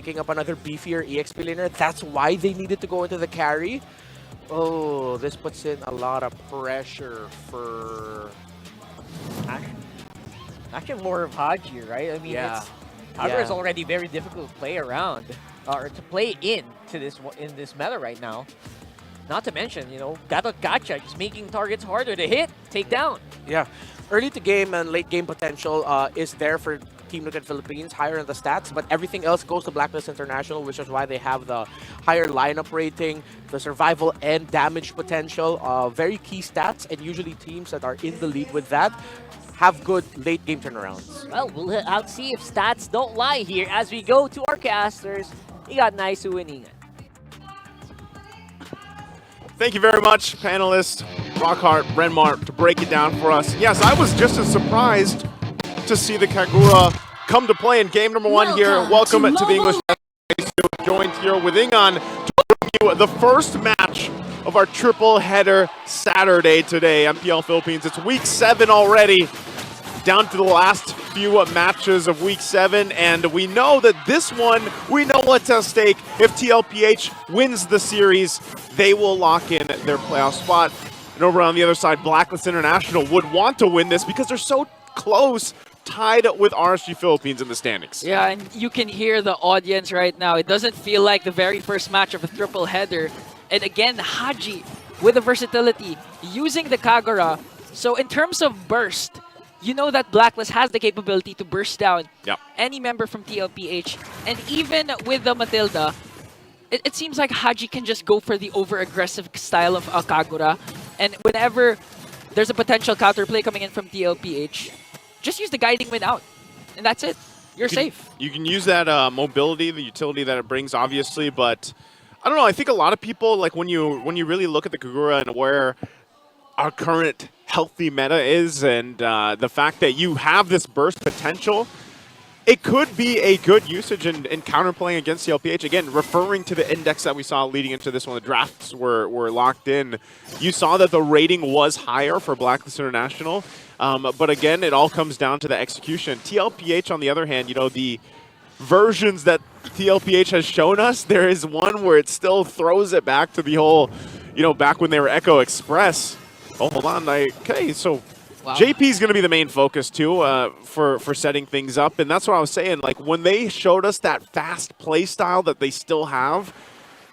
picking up another beefier EXP laner. That's why they needed to go into the carry. Oh, this puts in a lot of pressure for... Actually, more of Haji, right? I mean, Yeah. Kagura is already very difficult to play around, or to play in this meta right now. Not to mention, you know, Gacha just making targets harder to hit, take down. Yeah. Early to game and late game potential is there for Team Liquid Philippines, higher in the stats, but everything else goes to Blacklist International, which is why they have the higher lineup rating, the survival and damage potential, very key stats, and usually teams that are in the lead with that have good late game turnarounds. Well, we'll have to see if stats don't lie here as we go to our casters. We got nice winning. Thank you very much, panelists Rockhart, Renmar, to break it down for us. Yes, I was just as surprised to see the Kagura come to play in game number 1 here. Welcome to the English joined here with Ingon to bring you the first match of our triple header Saturday today. MPL Philippines, it's week 7 already, down to the last few matches of week 7, and we know that this one, we know what's at stake. If TLPH wins the series, they will lock in their playoff spot. And over on the other side, Blacklist International would want to win this because they're so close, tied with RSG Philippines in the standings. Yeah, and you can hear the audience right now. It doesn't feel like the very first match of a triple header. And again, Haji with the versatility, using the Kagura. So in terms of burst, you know that Blacklist has the capability to burst down any member from TLPH. And even with the Matilda, it seems like Haji can just go for the over-aggressive style of Kagura. And whenever there's a potential counterplay coming in from TLPH, just use the guiding wind out. And that's it. You're safe. You can use that mobility, the utility that it brings, obviously, but I don't know. I think a lot of people, like when you really look at the Kagura and where our current healthy meta is, and the fact that you have this burst potential, it could be a good usage in counterplaying against CLPH. Again, referring to the index that we saw leading into this one, the drafts were locked in. You saw that the rating was higher for Blacklist International, but again, it all comes down to the execution. TLPH, on the other hand, you know, the versions that TLPH has shown us, there is one where it still throws it back to the whole, you know, back when they were Echo Express. Oh, hold on. Okay, so wow. JP is going to be the main focus, too, for setting things up. And that's what I was saying. Like, when they showed us that fast play style that they still have,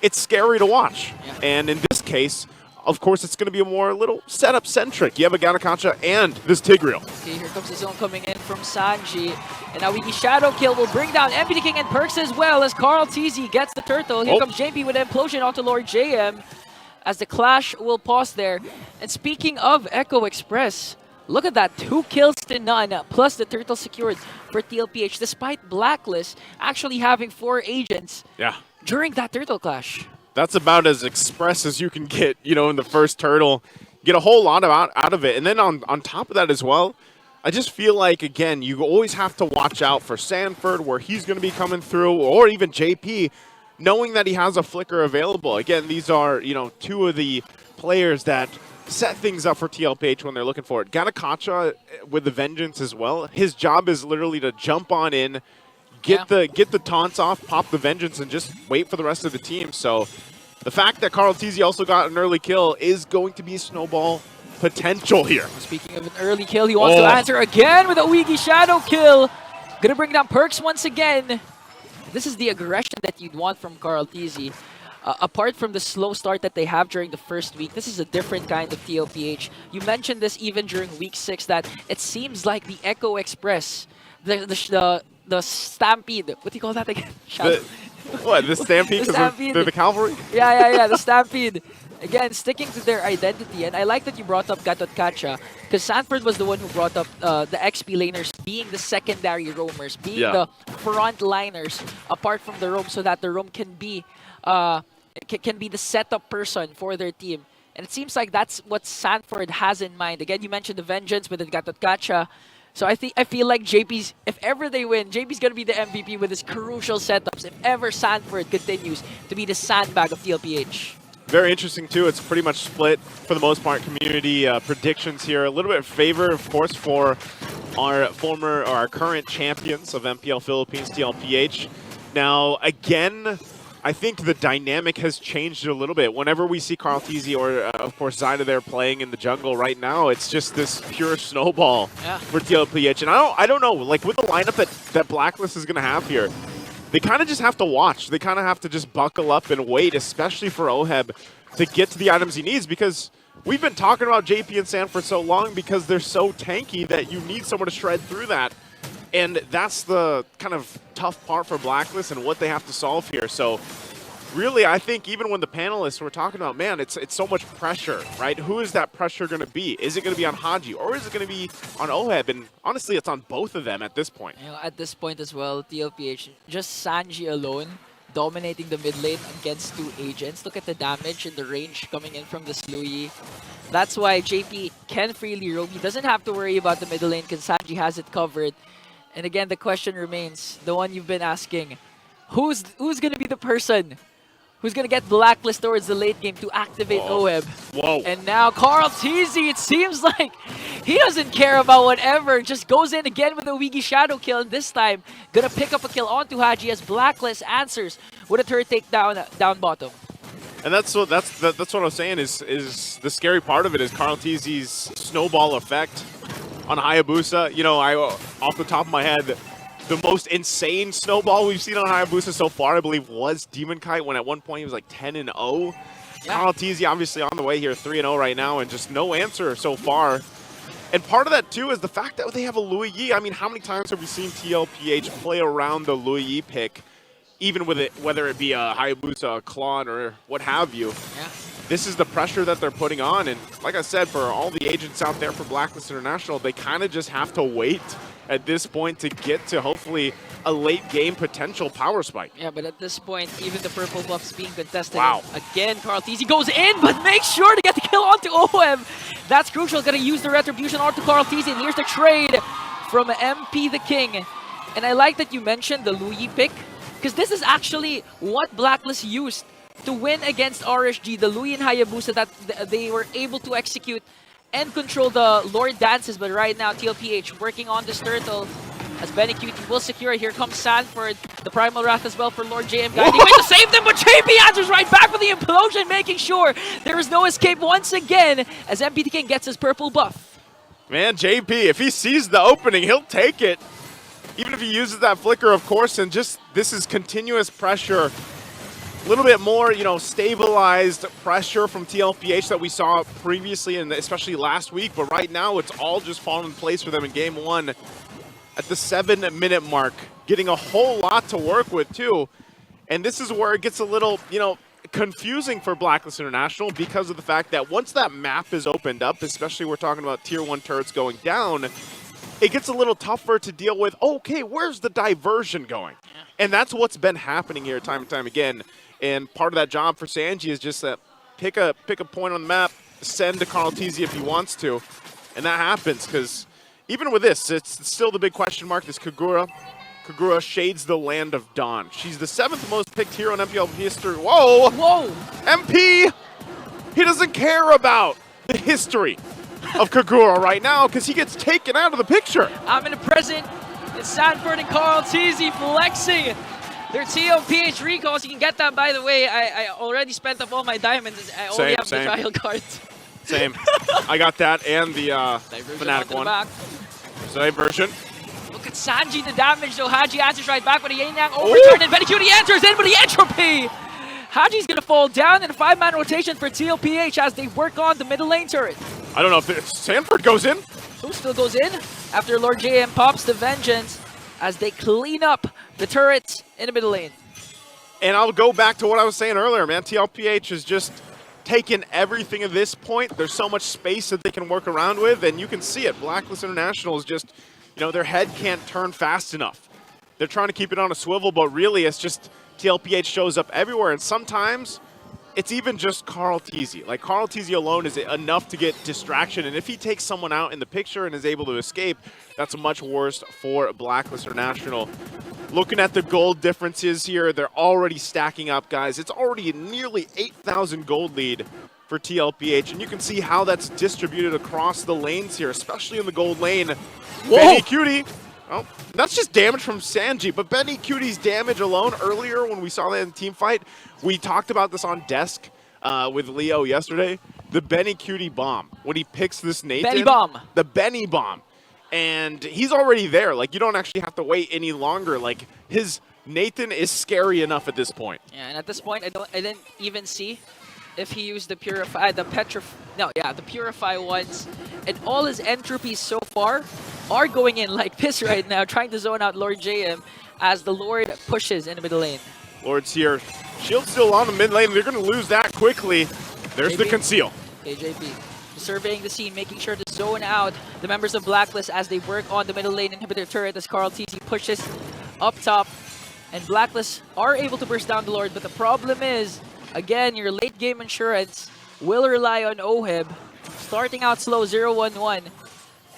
it's scary to watch. Yeah. And in this case, of course, it's going to be a more little setup-centric. You have a Ganakacha and this Tigreal. Okay, here comes the zone coming in from Sanji. And now Wiki Shadow Kill will bring down MPT King and Perks as well as Carl TZ gets the turtle. Here comes JP with an implosion onto Lord JM. As the clash will pause there. And speaking of Echo Express, look at that, 2 kills to none, plus the turtle secured for TLPH, despite Blacklist actually having 4 agents during that turtle clash. That's about as express as you can get, you know, in the first turtle. Get a whole lot out of it. And then on top of that as well, I just feel like, again, you always have to watch out for Sanford, where he's going to be coming through, or even JP, knowing that he has a flicker available. Again, these are, you know, 2 of the players that set things up for TLPH when they're looking for it. Ganakacha with the Vengeance as well. His job is literally to jump on in, get the taunts off, pop the Vengeance, and just wait for the rest of the team. So the fact that Carl TZ also got an early kill is going to be snowball potential here. Speaking of an early kill, he wants to answer again with a Wiki Shadow Kill. Gonna bring down Perks once again. This is the aggression that you'd want from Carl TZ. Apart from the slow start that they have during the first week, this is a different kind of TLPH. You mentioned this even during week 6, that it seems like the Echo Express, the Stampede, what do you call that again? The Stampede? The Stampede. The Cavalry? Yeah, the Stampede. Again, sticking to their identity. And I like that you brought up Gatotkacha, because Sanford was the one who brought up the XP laners being the secondary roamers, being the front liners apart from the roam, so that the roam can be the setup person for their team. And it seems like that's what Sanford has in mind. Again, you mentioned the Vengeance with the Gatotkacha. So I feel like JP's, if ever they win, JP's going to be the MVP with his crucial setups, if ever Sanford continues to be the sandbag of TLPH. Very interesting, too. It's pretty much split, for the most part, community predictions here. A little bit of favor, of course, for our current champions of MPL Philippines, TLPH. Now, again, I think the dynamic has changed a little bit. Whenever we see Carl Tizzy or, of course, Zyda there playing in the jungle right now, it's just this pure snowball for TLPH. And I don't know, like with the lineup that Blacklist is going to have here, they kind of just have to watch. They kind of have to just buckle up and wait, especially for Oheb, to get to the items he needs, because we've been talking about JP and Sand for so long because they're so tanky that you need someone to shred through that. And that's the kind of tough part for Blacklist and what they have to solve here. So really, I think even when the panelists were talking about, man, it's so much pressure, right? Who is that pressure going to be? Is it going to be on Haji or is it going to be on Oheb? And honestly, it's on both of them at this point. You know, at this point as well, TLPH, just Sanji alone dominating the mid lane against 2 agents. Look at the damage and the range coming in from the Sluyi. That's why JP can freely roam. He doesn't have to worry about the middle lane because Sanji has it covered. And again, the question remains, the one you've been asking, who's going to be the person who's going to get Blacklist towards the late game to activate Oheb? Whoa. And now Carl Tizzy, it seems like he doesn't care about whatever, just goes in again with a Wiggy Shadow kill, and this time going to pick up a kill onto Haji as Blacklist answers with a turret takedown down bottom. And that's what I was saying is the scary part of it is Carl Tizzy's snowball effect on Hayabusa. You know, off the top of my head, the most insane snowball we've seen on Hayabusa so far, I believe, was Demon Kite, when at one point he was like 10-0. Yeah. Carl Tizzy obviously on the way here, 3-0 right now, and just no answer so far. And part of that, too, is the fact that they have a Louis Yi. I mean, how many times have we seen TLPH play around the Louis Yi pick, even with it, whether it be a Hayabusa, a Klon, or what have you? Yeah. This is the pressure that they're putting on. And like I said, for all the agents out there for Blacklist International, they kind of just have to wait at this point to get to hopefully a late game potential power spike. Yeah, but at this point, even the purple buff's being contested. Wow. Again, Carl Tizzy goes in, but makes sure to get the kill onto Oheb. That's crucial. Gonna use the retribution onto Carl Tizzy, and here's the trade from MP the King. And I like that you mentioned the Louis pick, because this is actually what Blacklist used to win against RSG, the Louis and Hayabusa that they were able to execute and control the Lord dances. But right now, TLPH working on this turtle as Benny Cutie will secure it. Here comes Sanford, the Primal Wrath as well for Lord JM guiding way to save them, but JP answers right back with the implosion, making sure there is no escape once again as MP the King gets his purple buff. Man, JP, if he sees the opening, he'll take it. Even if he uses that flicker, of course, and just this is continuous pressure. A little bit more, you know, stabilized pressure from TLPH that we saw previously and especially last week, but right now it's all just fallen in place for them in game 1 at the 7-minute mark, getting a whole lot to work with too. And this is where it gets a little, you know, confusing for Blacklist International because of the fact that once that map is opened up, especially we're talking about tier 1 turrets going down, it gets a little tougher to deal with, okay, where's the diversion going? And that's what's been happening here time and time again. And part of that job for Sanji is just that pick a point on the map, send to Carl Tizzy if he wants to. And that happens because even with this, it's still the big question mark, this Kagura. Kagura shades the land of Dawn. She's the 7th most picked hero in MPL history. Whoa! Whoa! MP! He doesn't care about the history of Kagura right now because he gets taken out of the picture. I'm in the present. It's Sanford and Carl Tizzy flexing their TLPH recalls. You can get that, by the way. I already spent up all my diamonds. I only have the trial cards. Same. I got that and the Fnatic one. So diversion. Look at Sanji, the damage, though. Haji answers right back with a Yin-Yang overturn, and Benny Cutie enters in with the entropy. Haji's going to fall down in a 5-man rotation for TLPH as they work on the middle lane turret. I don't know if Sanford goes in. Who still goes in after Lord JM pops the Vengeance as they clean up the turrets in the middle lane. And I'll go back to what I was saying earlier, man. TLPH has just taken everything at this point. There's so much space that they can work around with, and you can see it. Blacklist International is just, you know, their head can't turn fast enough. They're trying to keep it on a swivel, but really it's just TLPH shows up everywhere, and sometimes it's even just Carl Tizzy. Like, Carl Tizzy alone is enough to get distraction, and if he takes someone out in the picture and is able to escape, that's much worse for Blacklist International. Looking at the gold differences here, they're already stacking up, guys. It's already a nearly 8,000 gold lead for TLPH, and you can see how that's distributed across the lanes here, especially in the gold lane. Benny Cutie Oh, that's just damage from Sanji, but Benny Cutie's damage alone earlier when we saw that in the team fight, we talked about this on desk with Leo yesterday. The Benny Cutie bomb. When he picks this Nathan. Benny bomb. The Benny bomb. And he's already there. Like, you don't actually have to wait any longer. Like, his Nathan is scary enough at this point. Yeah, and at this point, I didn't even see if he used the Purify ones. And all his entropies so far are going in like this right now, trying to zone out Lord JM as the Lord pushes in the middle lane. Lord's here. Shield's still on the mid lane. They're going to lose that quickly. There's the conceal. KJP surveying the scene, making sure to zone out the members of Blacklist as they work on the middle lane inhibitor turret as Carl TZ pushes up top. And Blacklist are able to burst down the Lord, but the problem is, again, your late game insurance will rely on OHIB. Starting out slow, 0-1-1.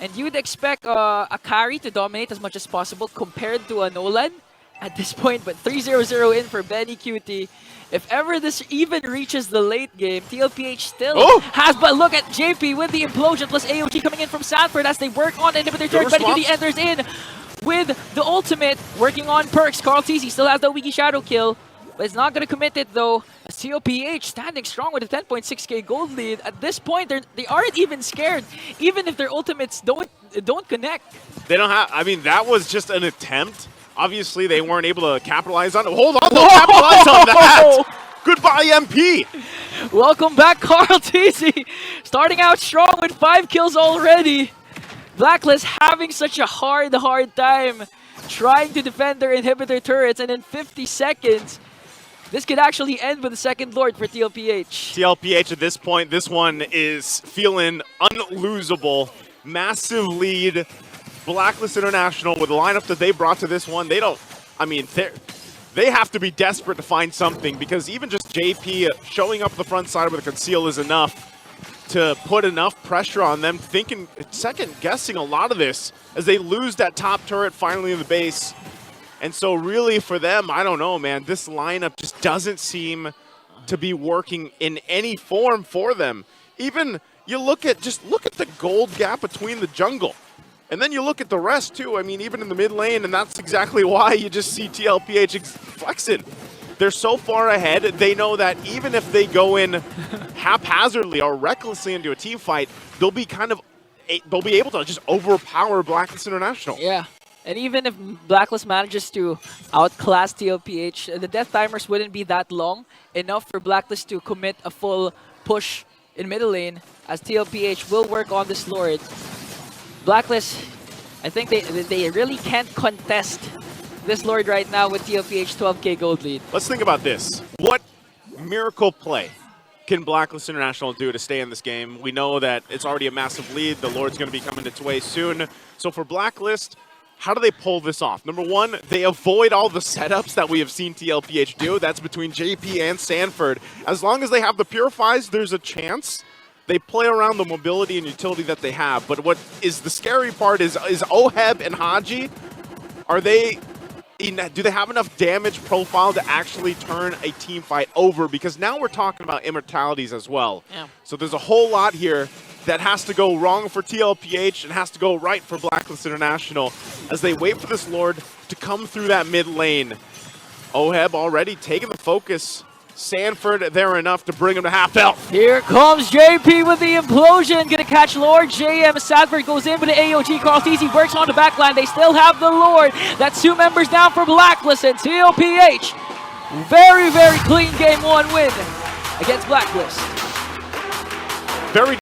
And you'd expect Akari to dominate as much as possible compared to a Nolan at this point, but 3-0-0 in for Benny Cutie. If ever this even reaches the late game, TLPH still has, but look at JP with the implosion plus AOG coming in from Sanford as they work on the inhibitor turret. Benny Cutie enters in with the ultimate, working on perks. Carl TZ still has the Wiki Shadow kill, but it's not going to commit it though. As TLPH standing strong with a 10.6k gold lead. At this point, they aren't even scared, even if their ultimates don't connect. They don't have, I mean, that was just an attempt. Obviously, they weren't able to capitalize on it. Hold on, they'll capitalize on that. Goodbye, MP. Welcome back, Carl TZ. Starting out strong with 5 kills already. Blacklist having such a hard time trying to defend their inhibitor turrets, and in 50 seconds, this could actually end with the second Lord for TLPH. TLPH at this point, this one is feeling unlosable. Massive lead. Blacklist International, with the lineup that they brought to this one, they have to be desperate to find something, because even just JP showing up the front side with a conceal is enough to put enough pressure on them, second-guessing a lot of this as they lose that top turret finally in the base. And so really for them, I don't know, man, this lineup just doesn't seem to be working in any form for them. Even you look at the gold gap between the jungle. And then you look at the rest too. I mean, even in the mid lane, and that's exactly why you just see TLPH flexing. They're so far ahead, they know that even if they go in haphazardly or recklessly into a team fight, they'll be able to just overpower Blacklist International. Yeah. And even if Blacklist manages to outclass TLPH, the death timers wouldn't be that long enough for Blacklist to commit a full push in middle lane, as TLPH will work on this Lord. Blacklist, I think they really can't contest this Lord right now with TLPH 12k gold lead. Let's think about this. What miracle play can Blacklist International do to stay in this game? We know that it's already a massive lead. The Lord's going to be coming its way soon. So for Blacklist, how do they pull this off? Number one, they avoid all the setups that we have seen TLPH do. That's between JP and Sanford. As long as they have the Purifies, there's a chance. They play around the mobility and utility that they have. But what is the scary part is Oheb and Haji, do they have enough damage profile to actually turn a team fight over? Because now we're talking about immortalities as well. Yeah. So there's a whole lot here that has to go wrong for TLPH and has to go right for Blacklist International as they wait for this Lord to come through that mid lane. Oheb already taking the focus. Sanford there enough to bring him to half health. Here comes JP with the implosion. Gonna catch Lord JM. Sanford goes in with the AOG. Carl TZ works on the backline. They still have the Lord. That's 2 members down for Blacklist and TLPH. Very, very clean game 1 win against Blacklist. Very